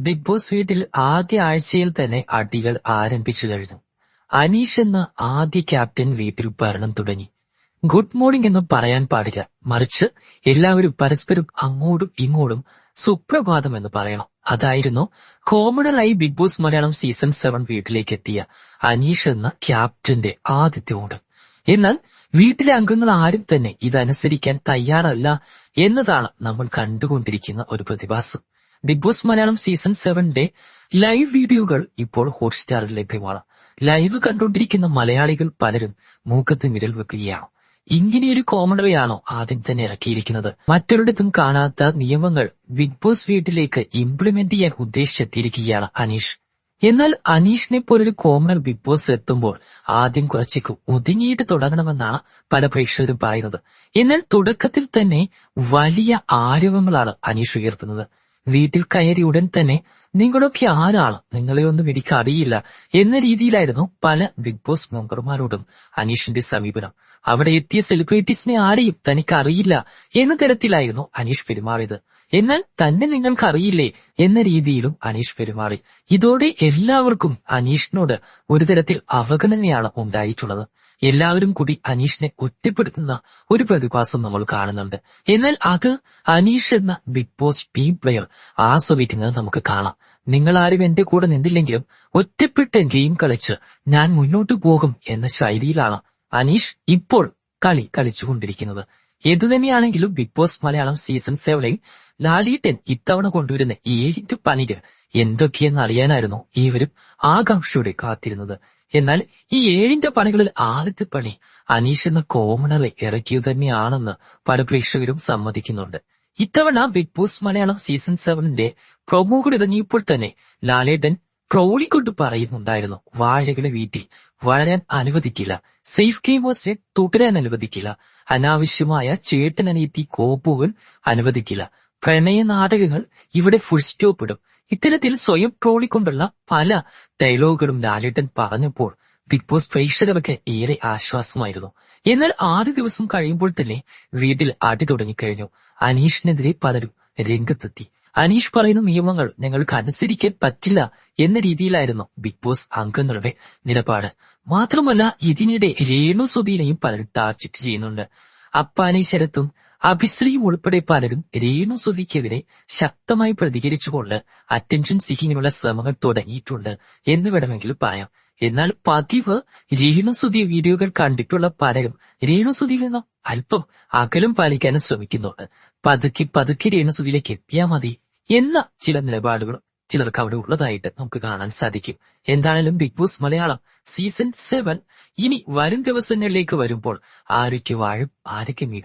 Big boss വീട്ടിൽ ആദ്യ ആഴ്ചയിൽ തന്നെ അടികൾ ആരംഭിച്ചു കഴിഞ്ഞു. അനീഷ് എന്ന ആദ്യ ക്യാപ്റ്റൻ വീട്ടിൽ ഭരണം തുടങ്ങി. ഗുഡ് മോർണിംഗ് എന്ന് പറയാൻ പാടില്ല, മറിച്ച് എല്ലാവരും പരസ്പരം അങ്ങോട്ടും ഇങ്ങോട്ടും സുപ്രഭാതം എന്ന് പറയണം. അതായിരുന്നു കോമണറായി ബിഗ് ബോസ് മലയാളം സീസൺ 7 വീട്ടിലേക്ക് എത്തിയ അനീഷ് എന്ന ക്യാപ്റ്റന്റെ ആദ്യത്തെ ഓർഡർ. എന്നാൽ വീട്ടിലെ അംഗങ്ങൾ ആരും തന്നെ ഇതനുസരിക്കാൻ തയ്യാറല്ല എന്നതാണ് നമ്മൾ കണ്ടുകൊണ്ടിരിക്കുന്ന ഒരു പ്രതിഭാസം. Bigg Boss Malayalam season 7 live വീഡിയോകൾ ഇപ്പോൾ ഹോട്ട്സ്റ്റാറിൽ ലഭ്യമാണ്. ലൈവ് കണ്ടുകൊണ്ടിരിക്കുന്ന മലയാളികൾ പലരും മൂക്കത്ത് വിരൽ വെക്കുകയാണ്. ഇങ്ങനെയൊരു കോമണറിയാണോ ആദ്യം തന്നെ ഇറക്കിയിരിക്കുന്നത്? മറ്റൊരിടത്തും കാണാത്ത നിയമങ്ങൾ ബിഗ് ബോസ് വീട്ടിലേക്ക് ഇംപ്ലിമെന്റ് ചെയ്യാൻ ഉദ്ദേശിച്ചെത്തിയിരിക്കുകയാണ് അനീഷ്. എന്നാൽ അനീഷിനെ പോലൊരു കോമണർ ബിഗ് ബോസ് എത്തുമ്പോൾ ആദ്യം കുറച്ചേക്ക് ഒതുങ്ങിയിട്ട് തുടങ്ങണമെന്നാണ് പല പ്രേക്ഷകരും പറയുന്നത്. എന്നാൽ തുടക്കത്തിൽ തന്നെ വലിയ ആരവങ്ങളാണ് അനീഷ് ഉയർത്തുന്നത്. വീട്ടിൽ കയറി ഉടൻ തന്നെ നിങ്ങളൊക്കെ ആരാണ്, നിങ്ങളെ ഒന്നും എനിക്ക് അറിയില്ല എന്ന രീതിയിലായിരുന്നു പല ബിഗ് ബോസ് മെമ്പർമാരോടും അനീഷിന്റെ സമീപനം. അവിടെ എത്തിയ സെലിബ്രിറ്റീസിനെ ആരെയും തനിക്ക് അറിയില്ല എന്ന തരത്തിലായിരുന്നു അനീഷ് പെരുമാറിയത്. എന്നാൽ തന്നെ നിങ്ങൾക്ക് അറിയില്ലേ എന്ന രീതിയിലും അനീഷ് പെരുമാറി. ഇതോടെ എല്ലാവർക്കും അനീഷിനോട് ഒരു തരത്തിൽ അവഗണനയാണ് ഉണ്ടായിട്ടുള്ളത്. എല്ലാവരും കൂടി അനീഷിനെ ഒറ്റപ്പെടുത്തുന്ന ഒരു പ്രതിഭാസം നമ്മൾ കാണുന്നുണ്ട്. എന്നാൽ അത് അനീഷ് എന്ന ബിഗ് ബോസ് ടീം പ്ലെയർ ആസ്വദിക്കുന്നത് നമുക്ക് കാണാം. നിങ്ങൾ ആരും എന്റെ കൂടെ നിന്നില്ലെങ്കിലും ഒറ്റപ്പെട്ട് ഗെയിം കളിച്ച് ഞാൻ മുന്നോട്ടു പോകും എന്ന ശൈലിയിലാണ് അനീഷ് ഇപ്പോൾ കളിച്ചുകൊണ്ടിരിക്കുന്നത്. ഏതുതന്നെയാണെങ്കിലും ബിഗ് ബോസ് മലയാളം സീസൺ 7 ലാലേട്ടൻ ഇത്തവണ കൊണ്ടുവരുന്ന 7 പണികൾ എന്തൊക്കെയെന്ന് അറിയാനായിരുന്നു ഇവരും ആകാംക്ഷയോടെ കാത്തിരുന്നത്. എന്നാൽ ഈ 7 പണികളിൽ ആദ്യത്തെ പണി അനീഷ് എന്ന കോമണറെ ഇറക്കിയത് തന്നെയാണെന്ന് പല പ്രേക്ഷകരും സമ്മതിക്കുന്നുണ്ട്. ഇത്തവണ ബിഗ് ബോസ് മലയാളം സീസൺ 7 പ്രൊമോകൾ ഇറങ്ങിയപ്പോൾ തന്നെ ലാലേട്ടൻ ട്രോളിക്കൊണ്ട് പറയുന്നുണ്ടായിരുന്നു, വാഴകളെ വീട്ടിൽ വളരാൻ അനുവദിക്കില്ല, സേഫ് ഗെയിമേഴ്സിനെ തുടരാൻ അനുവദിക്കില്ല, അനാവശ്യമായ ചേട്ടനനിയത്തി കോപ്പുകൾ അനുവദിക്കില്ല, പ്രണയ നാടകങ്ങൾ ഇവിടെ ഫുൾ സ്റ്റോപ്പ് ഇടും. ഇത്തരത്തിൽ സ്വയം ട്രോളിക്കൊണ്ടുള്ള പല ഡയലോഗുകളും ലാലേട്ടൻ പറഞ്ഞപ്പോൾ ബിഗ് ബോസ് പ്രേക്ഷകർക്ക് ഏറെ ആശ്വാസമായിരുന്നു. എന്നാൽ ആദ്യ ദിവസം കഴിയുമ്പോൾ തന്നെ വീട്ടിൽ അടി തുടങ്ങിക്കഴിഞ്ഞു. അനീഷിനെതിരെ പലരും രംഗത്തെത്തി. അനീഷ് പറയുന്ന നിയമങ്ങൾ ഞങ്ങൾക്ക് അനുസരിക്കാൻ പറ്റില്ല എന്ന രീതിയിലായിരുന്നു ബിഗ് ബോസ് അംഗങ്ങളുടെ നിലപാട്. മാത്രമല്ല ഇതിനിടെ രേണു സുധീനെയും പലരും ടാർഗറ്റ് ചെയ്യുന്നുണ്ട്. അപ്പാനി ശരത്തും അഭിശ്രീയും ഉൾപ്പെടെ പലരും രേണു സുധിക്കെതിരെ ശക്തമായി പ്രതികരിച്ചുകൊണ്ട് അറ്റൻഷൻ സീക്കിങ്ങിനുള്ള ശ്രമങ്ങൾ തുടങ്ങിയിട്ടുണ്ട് എന്ന് വേണമെങ്കിൽ പറയാം. എന്നാൽ പതിവ് രേണു സുധി വീഡിയോകൾ കണ്ടിട്ടുള്ള പലരും രേണു സുധിയിൽ നിന്നും അല്പം അകലം പാലിക്കാനും ശ്രമിക്കുന്നുണ്ട്. പതുക്കെ രേണു സുധിയിലേക്ക് എത്തിയാൽ മതി എന്ന ചില നിലപാടുകൾ ചിലർക്ക് അവിടെ ഉള്ളതായിട്ട് നമുക്ക് കാണാൻ സാധിക്കും. എന്തായാലും ബിഗ് ബോസ് മലയാളം സീസൺ 7 ഇനി വരും ദിവസങ്ങളിലേക്ക് വരുമ്പോൾ ആരൊക്കെ വാഴും ആരൊക്കെ വീഴും